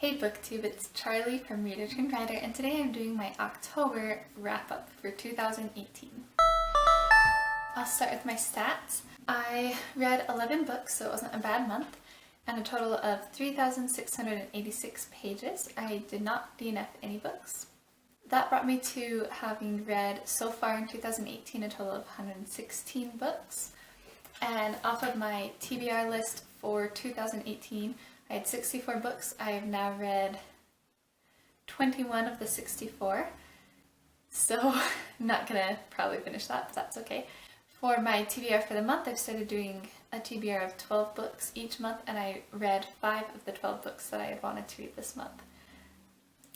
Hey BookTube, it's Charlie from Reader Turned Writer, and today I'm doing my October wrap-up for 2018. I'll start with my stats. I read 11 books, so it wasn't a bad month, and a total of 3,686 pages. I did not DNF any books. That brought me to having read so far in 2018 a total of 116 books. And off of my TBR list for 2018, I had 64 books. I have now read 21 of the 64, so not gonna probably finish that, but that's okay. For my TBR for the month, I've started doing a TBR of 12 books each month, and I read 5 of the 12 books that I had wanted to read this month.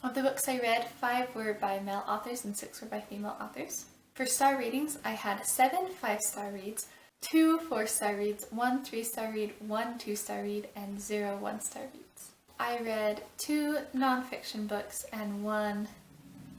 Of the books I read, 5 were by male authors and 6 were by female authors. For star ratings, I had 7 5-star reads, 2 4-star reads, 1 3-star read, 1 2-star read, and 0 1-star reads. I read 2 non-fiction books and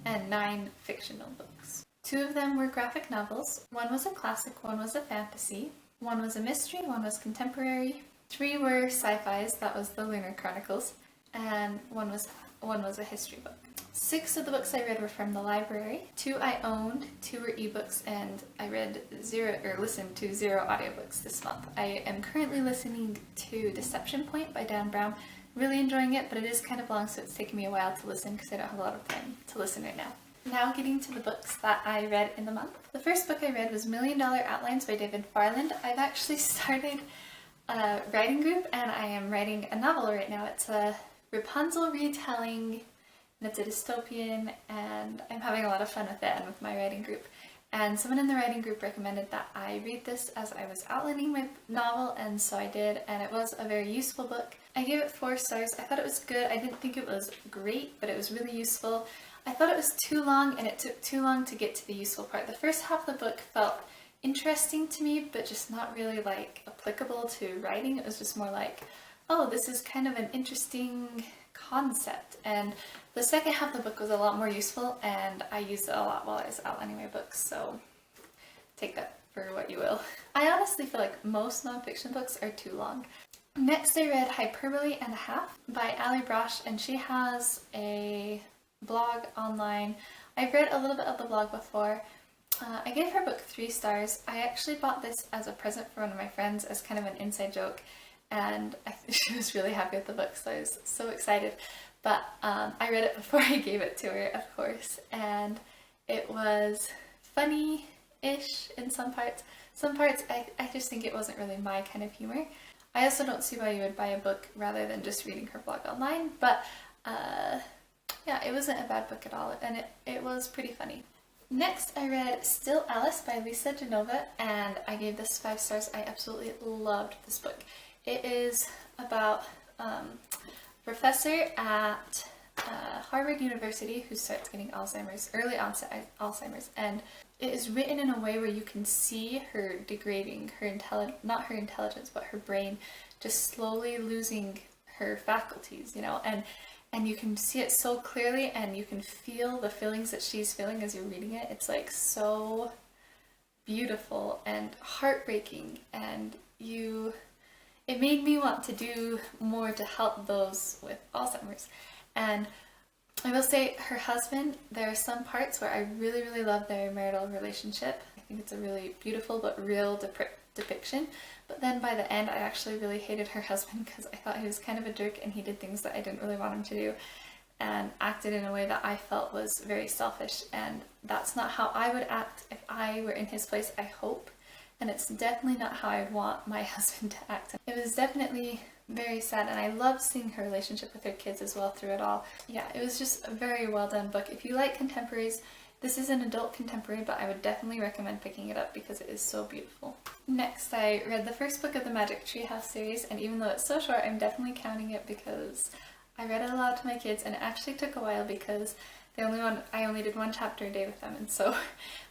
9 fictional books. 2 of them were graphic novels. 1 was a classic, 1 was a fantasy, 1 was a mystery, 1 was contemporary, 3 were sci-fis, that was the Lunar Chronicles, and 1 was a history book. 6 of the books I read were from the library, 2 I owned, 2 were ebooks, and I listened to 0 audiobooks this month. I am currently listening to Deception Point by Dan Brown. Really enjoying it, but it is kind of long, so it's taken me a while to listen because I don't have a lot of time to listen right now. Now getting to the books that I read in the month. The first book I read was $1 Million Outlines by David Farland. I've actually started a writing group and I am writing a novel right now. It's a Rapunzel retelling, and it's a dystopian, and I'm having a lot of fun with it and with my writing group. And someone in the writing group recommended that I read this as I was outlining my novel, and so I did, and it was a very useful book. I gave it 4 stars. I thought it was good. I didn't think it was great, but it was really useful. I thought it was too long, and it took too long to get to the useful part. The first half of the book felt interesting to me, but just not really like applicable to writing. It was just more like, oh, this is kind of an interesting concept. And the second half of the book was a lot more useful, and I used it a lot while I was outlining my books, so take that for what you will. I honestly feel like most nonfiction books are too long. Next I read Hyperbole and a Half by Allie Brosh, and she has a blog online. I've read a little bit of the blog before. I gave her book 3 stars. I actually bought this as a present for one of my friends as kind of an inside joke, and she was really happy with the book, so I was so excited. But I read it before I gave it to her, of course, and it was funny-ish in some parts. Some parts I just think it wasn't really my kind of humor. I also don't see why you would buy a book rather than just reading her blog online, but yeah, it wasn't a bad book at all, and it was pretty funny. Next, I read Still Alice by Lisa Genova, and I gave this 5 stars. I absolutely loved this book. It is about a professor at Harvard University who starts getting Alzheimer's, early onset Alzheimer's, and it is written in a way where you can see her degrading, not her intelligence, but her brain just slowly losing her faculties, you know, and you can see it so clearly, and you can feel the feelings that she's feeling as you're reading it. It's like so beautiful and heartbreaking, and it made me want to do more to help those with Alzheimer's. And I will say her husband, there are some parts where I really, really love their marital relationship. I think it's a really beautiful but real depiction. But then by the end, I actually really hated her husband because I thought he was kind of a jerk, and he did things that I didn't really want him to do and acted in a way that I felt was very selfish. And that's not how I would act if I were in his place, I hope. And it's definitely not how I would want my husband to act. It was definitely very sad, and I loved seeing her relationship with her kids as well through it all. Yeah, it was just a very well done book. If you like contemporaries, this is an adult contemporary, but I would definitely recommend picking it up because it is so beautiful. Next, I read the first book of the Magic Treehouse series, and even though it's so short, I'm definitely counting it because I read it aloud to my kids, and it actually took a while because I only did 1 chapter a day with them, and so,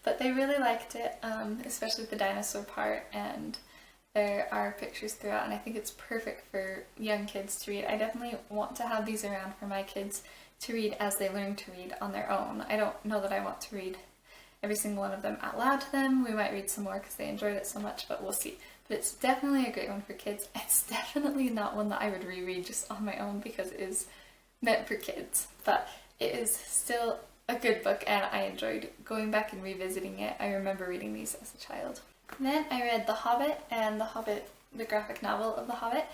but they really liked it, especially the dinosaur part, and there are pictures throughout, and I think it's perfect for young kids to read. I definitely want to have these around for my kids to read as they learn to read on their own. I don't know that I want to read every single one of them out loud to them. We might read some more because they enjoyed it so much, but we'll see. But it's definitely a great one for kids. It's definitely not one that I would reread just on my own because it is meant for kids, but it is still a good book and I enjoyed going back and revisiting it. I remember reading these as a child. Then I read The Hobbit and the graphic novel of The Hobbit.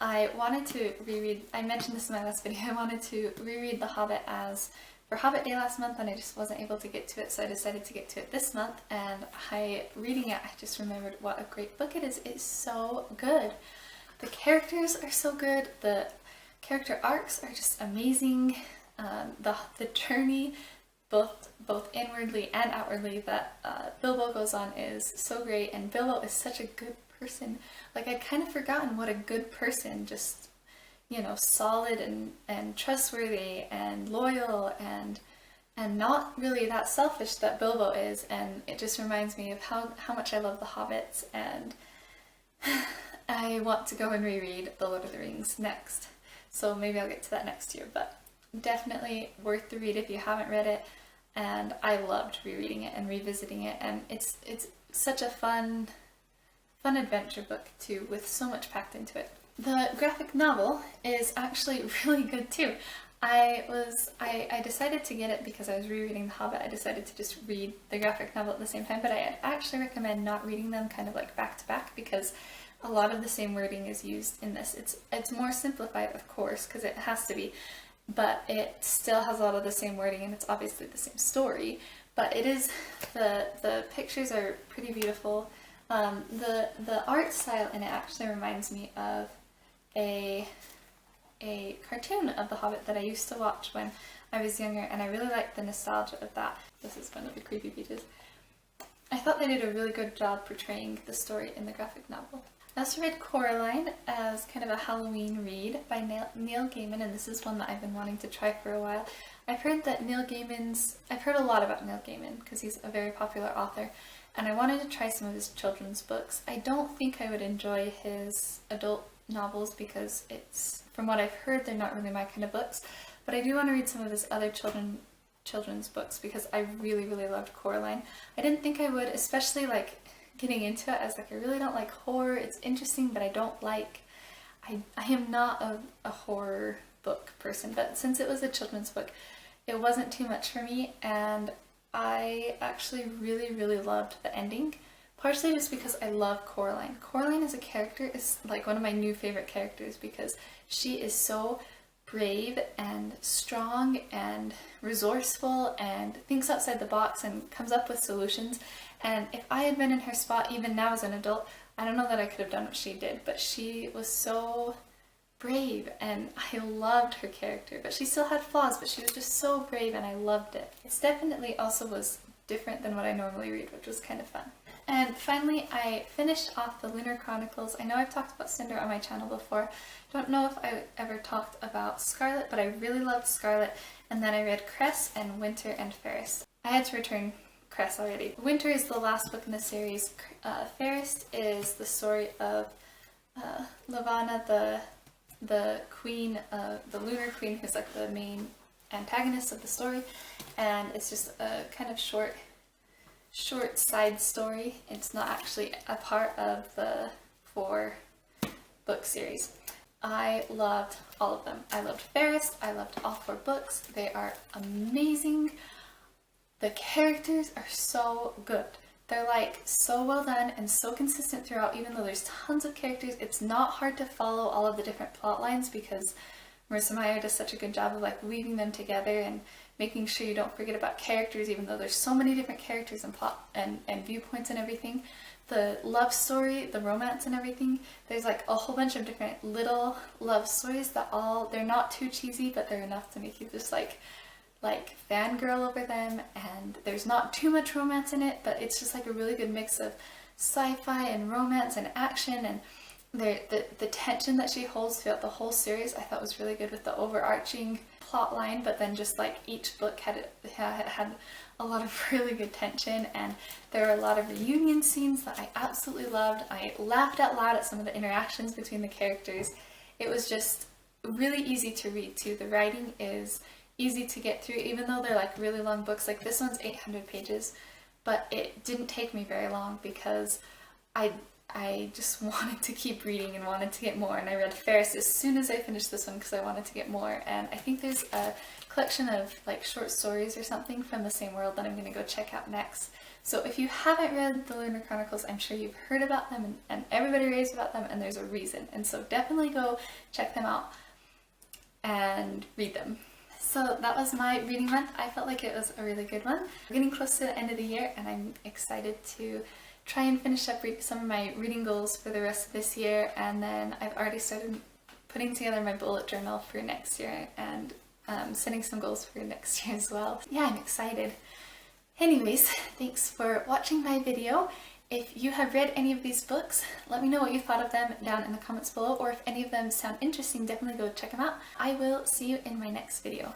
I wanted to reread, I mentioned this in my last video, I wanted to reread The Hobbit for Hobbit Day last month and I just wasn't able to get to it, so I decided to get to it this month, and reading it, I just remembered what a great book it is. It's so good. The characters are so good, the character arcs are just amazing, the journey, both inwardly and outwardly, that Bilbo goes on is so great, and Bilbo is such a good person. Like, I'd kind of forgotten what a good person, just, you know, solid and trustworthy and loyal and not really that selfish that Bilbo is, and it just reminds me of how much I love the Hobbits, and I want to go and reread The Lord of the Rings next. So maybe I'll get to that next year, but definitely worth the read if you haven't read it, and I loved rereading it and revisiting it, and it's such a fun adventure book too, with so much packed into it. The graphic novel is actually really good too. I decided to get it because I was rereading The Hobbit. I decided to just read the graphic novel at the same time, but I actually recommend not reading them kind of like back to back, because a lot of the same wording is used in this. It's more simplified, of course, because it has to be, but it still has a lot of the same wording, and it's obviously the same story, but it is, the pictures are pretty beautiful. The art style in it actually reminds me of a cartoon of The Hobbit that I used to watch when I was younger, and I really liked the nostalgia of that. This is one of the creepy pages. I thought they did a really good job portraying the story in the graphic novel. I also read Coraline as kind of a Halloween read by Neil Gaiman, and this is one that I've been wanting to try for a while. I've heard a lot about Neil Gaiman because he's a very popular author, and I wanted to try some of his children's books. I don't think I would enjoy his adult novels because from what I've heard, they're not really my kind of books, but I do want to read some of his other children's books because I really, really loved Coraline. I didn't think I would, especially like getting into it. I was like, I really don't like horror. It's interesting, but I am not a horror book person, but since it was a children's book, it wasn't too much for me, and I actually really, really loved the ending, partially just because I love Coraline. Coraline as a character is like one of my new favorite characters because she is so brave and strong and resourceful and thinks outside the box and comes up with solutions. And if I had been in her spot, even now as an adult, I don't know that I could have done what she did, but she was so brave and I loved her character. But she still had flaws, but she was just so brave and I loved it. It definitely also was different than what I normally read, which was kind of fun. And finally, I finished off the Lunar Chronicles. I know I've talked about Cinder on my channel before. Don't know if I ever talked about Scarlet, but I really loved Scarlet. And then I read Cress and Winter and Fairest. I had to return Cress already. Winter is the last book in the series. Fairest is the story of Levana, the queen, the Lunar Queen, who's like the main antagonist of the story. And it's just a kind of short side story. It's not actually a part of the 4-book series. I loved all of them. I loved Fairest. I loved all 4 books. They are amazing. The characters are so good. They're like so well done and so consistent throughout, even though there's tons of characters. It's not hard to follow all of the different plot lines because Marissa Meyer does such a good job of like weaving them together and making sure you don't forget about characters, even though there's so many different characters and plot and viewpoints and everything. The love story, the romance and everything, there's like a whole bunch of different little love stories that they're not too cheesy, but they're enough to make you just like fangirl over them, and there's not too much romance in it, but it's just like a really good mix of sci-fi and romance and action, and the tension that she holds throughout the whole series I thought was really good with the overarching plot line, but then just like each book had a lot of really good tension, and there were a lot of reunion scenes that I absolutely loved. I laughed out loud at some of the interactions between the characters. It was just really easy to read too. The writing is easy to get through, even though they're like really long books. Like this one's 800 pages, but it didn't take me very long because I I just wanted to keep reading and wanted to get more, and I read Fairest as soon as I finished this one because I wanted to get more. And I think there's a collection of like short stories or something from the same world that I'm going to go check out next. So if you haven't read the Lunar Chronicles, I'm sure you've heard about them and everybody raves about them, and there's a reason. And so definitely go check them out and read them. So that was my reading month. I felt like it was a really good one. We're getting close to the end of the year, and I'm excited to try and finish up some of my reading goals for the rest of this year, and then I've already started putting together my bullet journal for next year and setting some goals for next year as well. Yeah, I'm excited. Anyways, thanks for watching my video. If you have read any of these books, let me know what you thought of them down in the comments below, or if any of them sound interesting, definitely go check them out. I will see you in my next video.